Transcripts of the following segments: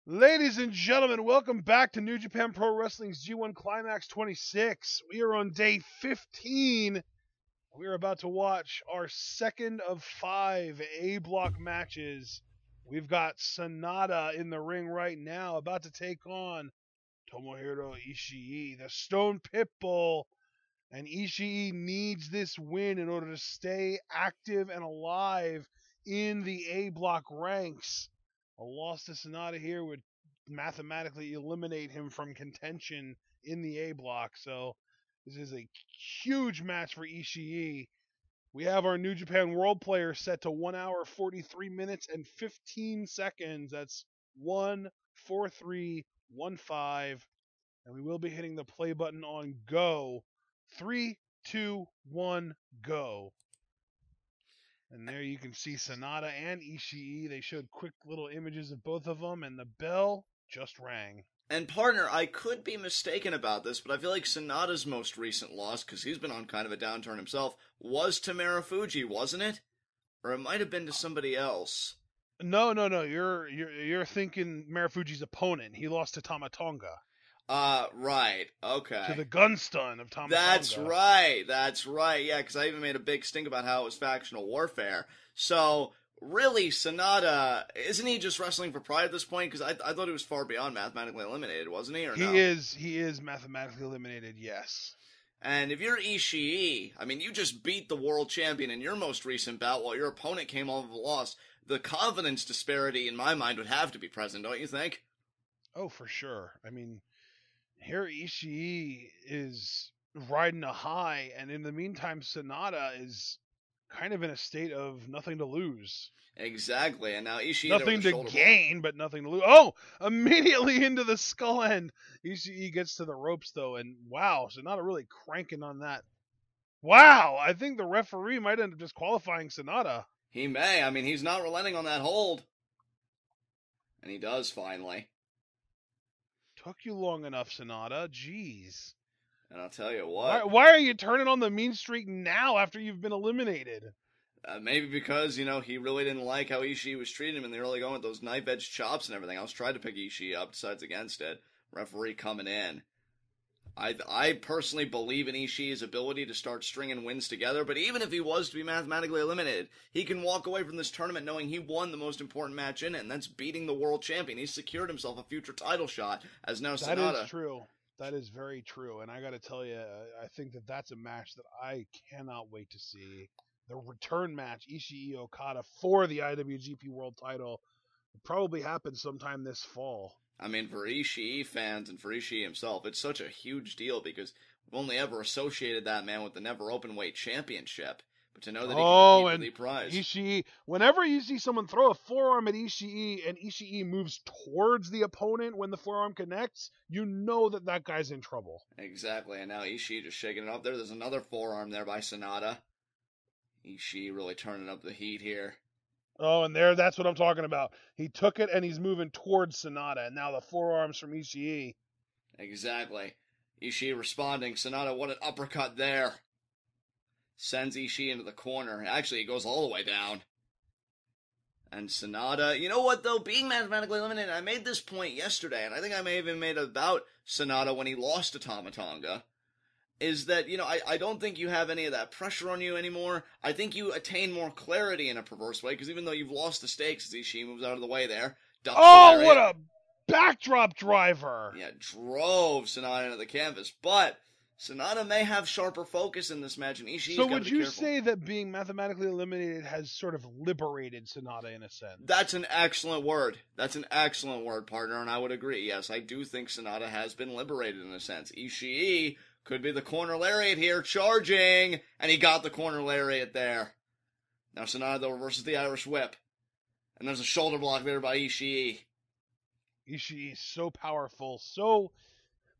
Ladies and gentlemen, welcome back to New Japan Pro Wrestling's G1 Climax 26. We are on day 15. We are about to watch our second of 5 A block matches. We've got SANADA in the ring right now, about to take on Tomohiro Ishii, the Stone Pitbull. And Ishii needs this win in order to stay active and alive in the A block ranks. A loss to SANADA here would mathematically eliminate him from contention in the A block. So this is a huge match for Ishii. We have our New Japan World Player set to 1 hour 43 minutes and 15 seconds. That's 14315. And we will be hitting the play button on go. 3, 2, 1, go. And there you can see SANADA and Ishii. They showed quick little images of both of them, and the bell just rang. And partner, I could be mistaken about this, but I feel like Sanada's most recent loss, because he's been on kind of a downturn himself, was to Marufuji, wasn't it? Or it might have been to somebody else. No. You're thinking Marufuji's opponent. He lost to Tama Tonga. Right. Okay. To the gun stun of Tama That's Tonga. That's right. Yeah, because I even made a big stink about how it was factional warfare. So, really, Sanada, isn't he just wrestling for pride at this point? Because I thought he was far beyond mathematically eliminated, wasn't he? Or no? He is mathematically eliminated, yes. And if you're Ishii, I mean, you just beat the world champion in your most recent bout while your opponent came off of a loss. The confidence disparity, in my mind, would have to be present, don't you think? Oh, for sure. I mean, here Ishii is riding a high, and in the meantime, SANADA is kind of in a state of nothing to lose. Exactly, and now Ishii... Nothing to gain, but nothing to lose. Oh! Immediately into the skull end. Ishii gets to the ropes, though, and wow, SANADA really cranking on that. Wow! I think the referee might end up disqualifying SANADA. He may. I mean, he's not relenting on that hold. And he does, finally. Took you long enough, SANADA. Jeez. And I'll tell you what. Why are you turning on the mean streak now after you've been eliminated? Maybe because, he really didn't like how Ishii was treating him in the early going with those knife edge chops and everything. I was trying to pick Ishii up, decides against it. Referee coming in. I personally believe in Ishii's ability to start stringing wins together, but even if he was to be mathematically eliminated, he can walk away from this tournament knowing he won the most important match in it, and that's beating the world champion. He's secured himself a future title shot, as now SANADA. That is true. That is very true, and I got to tell you, I think that's a match that I cannot wait to see. The return match, Ishii Okada for the IWGP World Title, will probably happen sometime this fall. I mean, for Ishii fans and for Ishii himself, it's such a huge deal because we've only ever associated that man with the Never Openweight Championship. But to know that he can compete for the prize. Ishii, whenever you see someone throw a forearm at Ishii and Ishii moves towards the opponent when the forearm connects, you know that guy's in trouble. Exactly, and now Ishii just shaking it up there. There's another forearm there by SANADA. Ishii really turning up the heat here. Oh, and that's what I'm talking about. He took it and he's moving towards SANADA, and now the forearms from Ishii. Exactly. Ishii responding. SANADA, what an uppercut there. Sends Ishii into the corner. Actually, he goes all the way down. And SANADA, you know what though? Being mathematically eliminated, I made this point yesterday, and I think I may have even made it about SANADA when he lost to Tama Tonga, is that, I don't think you have any of that pressure on you anymore. I think you attain more clarity in a perverse way, because even though you've lost the stakes as Ishii moves out of the way there. Oh, what a backdrop driver! Yeah, drove SANADA into the canvas, but SANADA may have sharper focus in this match, and Ishii's got to be careful. So would you say that being mathematically eliminated has sort of liberated SANADA in a sense? That's an excellent word. That's an excellent word, partner, and I would agree. Yes, I do think SANADA has been liberated in a sense. Ishii could be the corner lariat here, charging, and he got the corner lariat there. Now SANADA, though, reverses the Irish whip, and there's a shoulder block there by Ishii. Ishii is so powerful. So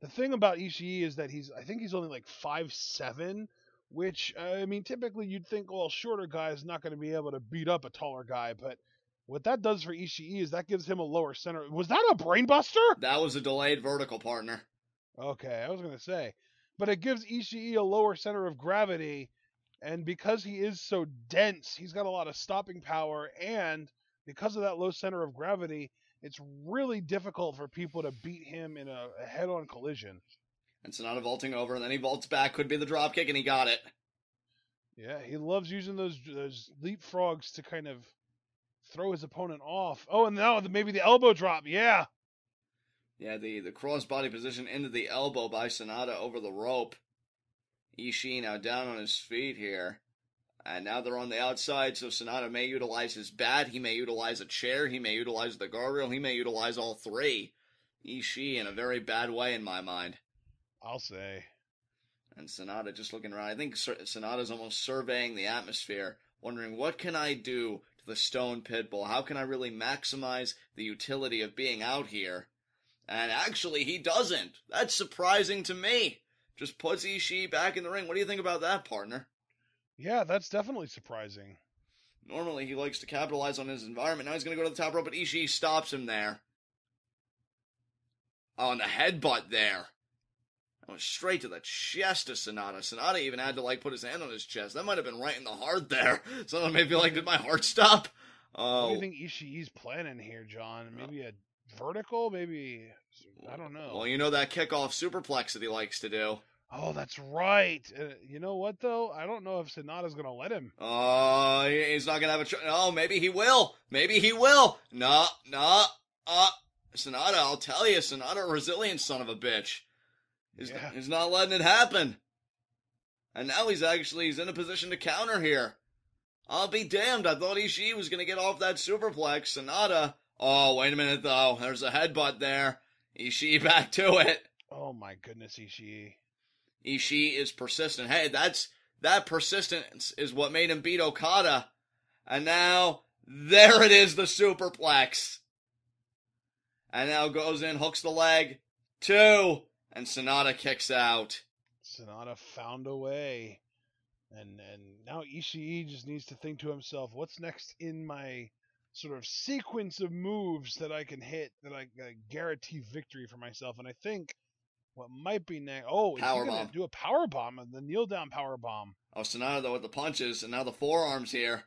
the thing about Ishii is that I think he's only like 5'7", which, I mean, typically you'd think, well, a shorter guy is not going to be able to beat up a taller guy, but what that does for Ishii is that gives him a lower center. Was that a brainbuster? That was a delayed vertical, partner. Okay, I was going to say. But it gives Ishii a lower center of gravity, and because he is so dense, he's got a lot of stopping power, and because of that low center of gravity, it's really difficult for people to beat him in a head-on collision. And Sanada vaulting over, and then he vaults back. Could be the drop kick, and he got it. Yeah, he loves using those leapfrogs to kind of throw his opponent off. Oh, and now maybe the elbow drop. Yeah. Yeah, the crossbody position into the elbow by Sanada over the rope. Ishii now down on his feet here. And now they're on the outside, so Sanada may utilize his bat, he may utilize a chair, he may utilize the guardrail, he may utilize all three. Ishii in a very bad way in my mind. I'll say. And Sanada just looking around. I think Sanada's almost surveying the atmosphere, wondering what can I do to the Stone Pitbull? How can I really maximize the utility of being out here? And actually, he doesn't. That's surprising to me. Just puts Ishii back in the ring. What do you think about that, partner? Yeah, that's definitely surprising. Normally, he likes to capitalize on his environment. Now he's going to go to the top rope, but Ishii stops him there. Oh, and the headbutt there. That was straight to the chest of Sanada. Sanada even had to, put his hand on his chest. That might have been right in the heart there. Someone may feel like, did my heart stop? Oh. What do you think Ishii's planning here, John? Maybe a vertical? Maybe, I don't know. Well, you know that kickoff superplex that he likes to do. Oh, that's right. You know what, though? I don't know if Sanada's going to let him. Oh, he's not going to have a... Oh, maybe he will. Maybe he will. No. Sanada, I'll tell you, Sanada, a resilient son of a bitch. He's not letting it happen. And now he's in a position to counter here. I'll be damned. I thought Ishii was going to get off that superplex. Sanada... Oh, wait a minute, though. There's a headbutt there. Ishii back to it. Oh, my goodness, Ishii. Ishii is persistent. Hey, that persistence is what made him beat Okada. And now, there it is, the superplex. And now goes in, hooks the leg. 2. And Sanada kicks out. Sanada found a way. And now Ishii just needs to think to himself, what's next in my sort of sequence of moves that I can hit, that I guarantee victory for myself. And I think what might be next... Oh, is he going to do a power bomb, the kneel down power bomb? Oh, Sanada, though, with the punches, and now the forearms here.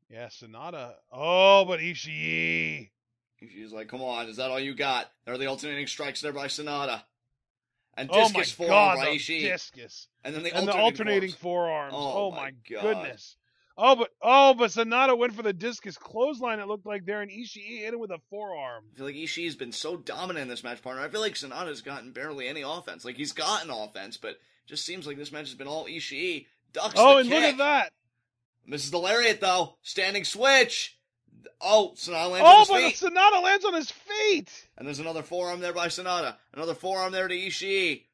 Yeah, Sanada. Oh, but Ishii. Ishii's like, come on, is that all you got? There are the alternating strikes there by Sanada. And discus forearm by Ishii. Discus. And then the alternating forearms. Oh my goodness. Oh, but Sanada went for the discus clothesline, it looked like there, and Ishii hit him with a forearm. I feel like Ishii's been so dominant in this match, partner. I feel like Sanada's gotten barely any offense. Like, he's gotten offense, but it just seems like this match has been all Ishii. Ducks the and kick. Look at that. Misses the lariat, though. Standing switch. Oh, Sanada lands on his feet. Oh, but Sanada lands on his feet. And there's another forearm there by Sanada. Another forearm there to Ishii.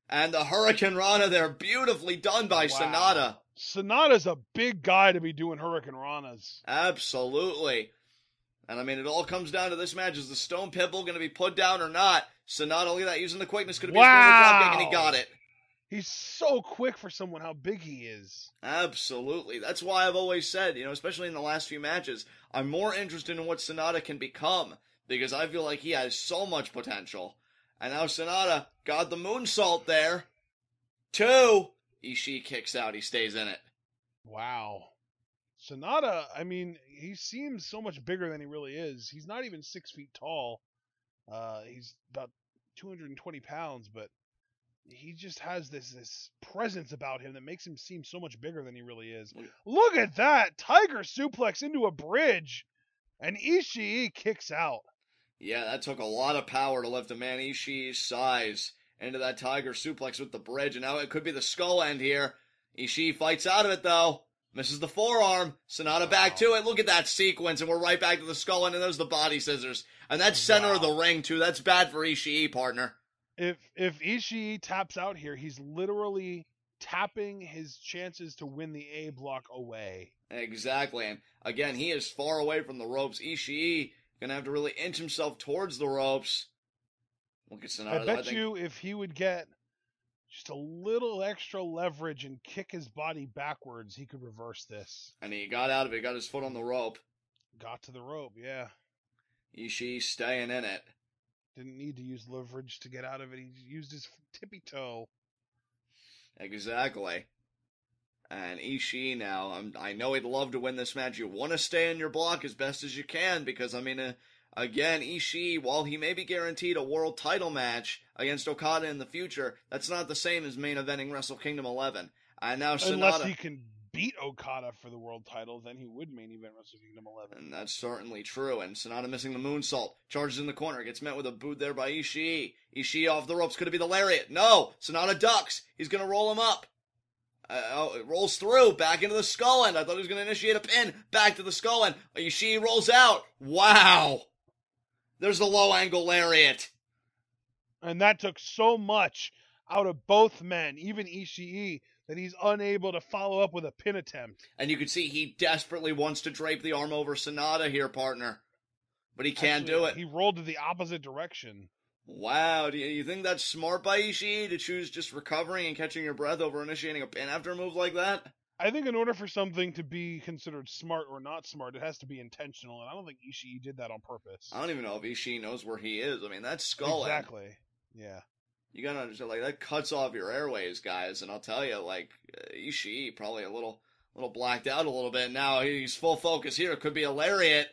And the Hurricane Rana there, beautifully done by Sanada. Sanada's a big guy to be doing Hurricane Ranas. Absolutely. And I mean, it all comes down to this match. Is the Stone Pitbull going to be put down or not? Sanada, look at that, using the quickness. Could it be a drop kick, and he got it. He's so quick for someone how big he is. Absolutely. That's why I've always said, especially in the last few matches, I'm more interested in what Sanada can become, because I feel like he has so much potential. And now Sanada got the moonsault there. 2. Ishii kicks out. He stays in it. Wow. Sanada, I mean, he seems so much bigger than he really is. He's not even 6 feet tall. He's about 220 pounds, but he just has this presence about him that makes him seem so much bigger than he really is. Look at that! Tiger suplex into a bridge, and Ishii kicks out. Yeah, that took a lot of power to lift a man Ishii's size into that Tiger suplex with the bridge, and now it could be the skull end here. Ishii fights out of it, though. Misses the forearm. Sanada back to it. Look at that sequence, and we're right back to the skull end, and there's the body scissors. And that's center of the ring, too. That's bad for Ishii, partner. If Ishii taps out here, he's literally tapping his chances to win the A block away. Exactly, and again, he is far away from the ropes. Ishii gonna have to really inch himself towards the ropes. Look at Sanada. I bet you if he would get just a little extra leverage and kick his body backwards, he could reverse this. And he got out of it, got his foot on the rope. Got to the rope, yeah. Ishii staying in it. Didn't need to use leverage to get out of it. He used his tippy toe. Exactly. And Ishii now, I know he'd love to win this match. You want to stay in your block as best as you can because, I mean, Again, Ishii, while he may be guaranteed a world title match against Okada in the future, that's not the same as main eventing Wrestle Kingdom 11. And now Unless SANADA... he can beat Okada for the world title, then he would main event Wrestle Kingdom 11. And that's certainly true. And SANADA missing the moonsault. Charges in the corner. Gets met with a boot there by Ishii. Ishii off the ropes. Could it be the lariat? No! SANADA ducks. He's going to roll him up. It rolls through. Back into the skull end. I thought he was going to initiate a pin. Back to the skull end. Ishii rolls out. Wow! There's the low angle lariat. And that took so much out of both men, even Ishii, that he's unable to follow up with a pin attempt. And you can see he desperately wants to drape the arm over SANADA here, partner. But he can't do it. He rolled to the opposite direction. Wow, do you think that's smart by Ishii to choose just recovering and catching your breath over initiating a pin after a move like that? I think in order for something to be considered smart or not smart, it has to be intentional, and I don't think Ishii did that on purpose. I don't even know if Ishii knows where he is. I mean, that's skull end. Exactly. Yeah. You gotta understand, like, that cuts off your airways, guys, and I'll tell you, like, Ishii probably a little blacked out a little bit now. He's full focus here. It could be a lariat.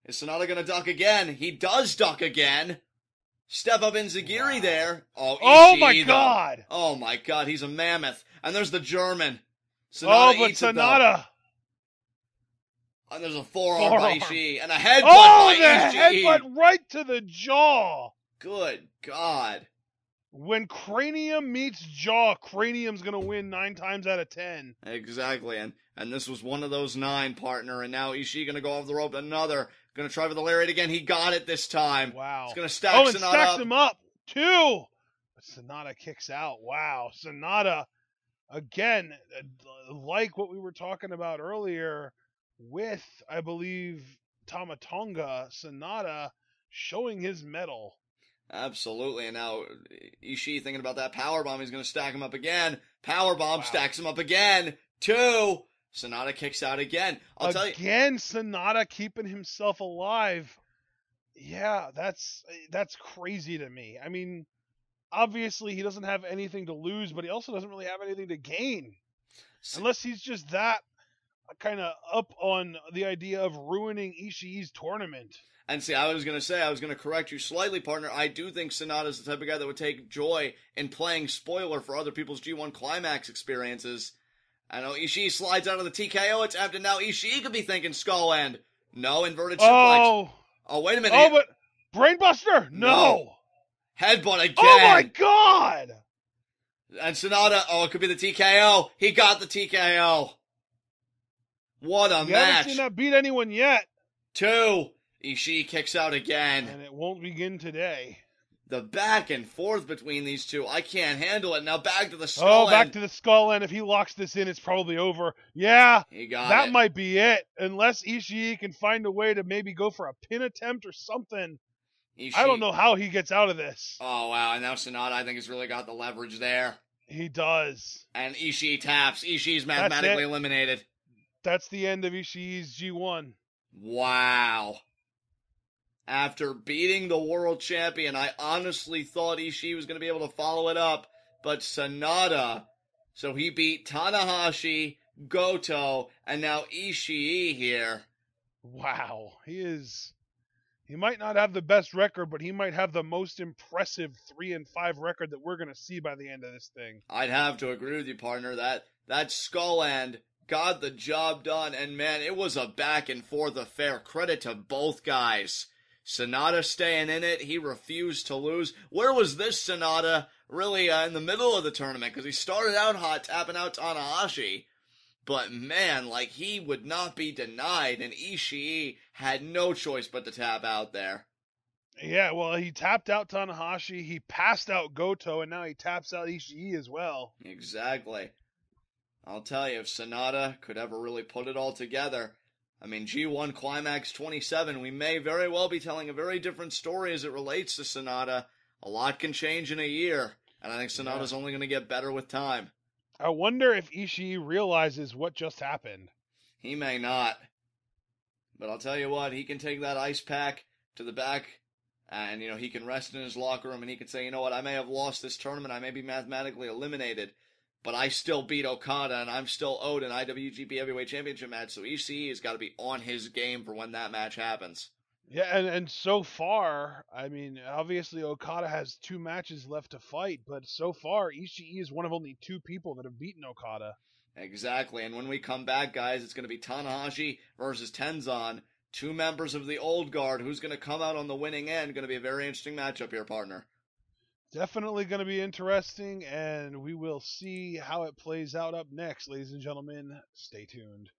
Is SANADA gonna duck again? He does duck again. Step up Enziguri there. Oh, Ishii, my God! Oh my God, he's a mammoth. And there's the German. SANADA but eats it, though. SANADA. And there's a forearm by Ishii. And a headbutt Oh, by the Ishii. headbutt right to the jaw. Good God. When cranium meets jaw, cranium's going to win 9 times out of 10. Exactly. And this was one of those 9, partner. And now Ishii going to go off the rope. Another. Going to try for the lariat again. He got it this time. Wow. He's going to stack and SANADA stacks up. him up, too. But SANADA kicks out. Wow. SANADA, again, like what we were talking about earlier with, I believe, Tama Tonga, SANADA showing his mettle. Absolutely. And now Ishii thinking about that powerbomb. He's going to stack him up again. Powerbomb stacks him up again. 2. SANADA kicks out again. I'll tell you. Again, SANADA keeping himself alive. Yeah, that's crazy to me. I mean, obviously he doesn't have anything to lose, but he also doesn't really have anything to gain. Unless he's just that kind of up on the idea of ruining Ishii's tournament. And see, I was going to correct you slightly, partner. I do think Sanada's the type of guy that would take joy in playing spoiler for other people's G1 Climax experiences. I know Ishii slides out of the TKO attempt, and now Ishii could be thinking skull end. No, inverted suplex. Oh, wait a minute. Oh, but Brainbuster? No. Headbutt again. Oh, my God. And SANADA, it could be the TKO. He got the TKO. What a match. Haven't seen that beat anyone yet. 2. Ishii kicks out again. And it won't begin today. The back and forth between these two, I can't handle it. Now back to the skull end. Back to the skull end. If he locks this in, it's probably over. Yeah, he got that it. might be it. Unless Ishii can find a way to maybe go for a pin attempt or something. I don't know how he gets out of this. Oh, wow. And now SANADA, I think, has really got the leverage there. He does. And Ishii taps. Ishii's mathematically eliminated. That's the end of Ishii's G1. Wow. After beating the world champion, I honestly thought Ishii was going to be able to follow it up, but SANADA, so he beat Tanahashi, Goto, and now Ishii here. Wow. He might not have the best record, but he might have the most impressive 3-5 record that we're going to see by the end of this thing. I'd have to agree with you, partner. That skull end got the job done, and man, it was a back and forth affair. Credit to both guys. SANADA staying in it. He refused to lose. Where was this SANADA really in the middle of the tournament? Because he started out hot, tapping out Tanahashi. But man, like, he would not be denied, and Ishii had no choice but to tap out there. Yeah, well, he tapped out Tanahashi, he passed out Goto, and now he taps out Ishii as well. Exactly. I'll tell you, if SANADA could ever really put it all together, I mean, G1 Climax 27, we may very well be telling a very different story as it relates to SANADA. A lot can change in a year, and I think SANADA's only going to get better with time. I wonder if Ishii realizes what just happened. He may not. But I'll tell you what, he can take that ice pack to the back, and, he can rest in his locker room, and he can say, you know what, I may have lost this tournament, I may be mathematically eliminated, but I still beat Okada, and I'm still owed an IWGP Heavyweight Championship match, so Ishii has got to be on his game for when that match happens. Yeah, and so far, I mean, obviously Okada has 2 matches left to fight, but so far Ishii is one of only 2 people that have beaten Okada. Exactly. And when we come back, guys, it's going to be Tanahashi versus Tenzan, two members of the old guard. Who's going to come out on the winning end? Going to be a very interesting matchup here, partner. Definitely going to be interesting, and we will see how it plays out up next, ladies and gentlemen. Stay tuned.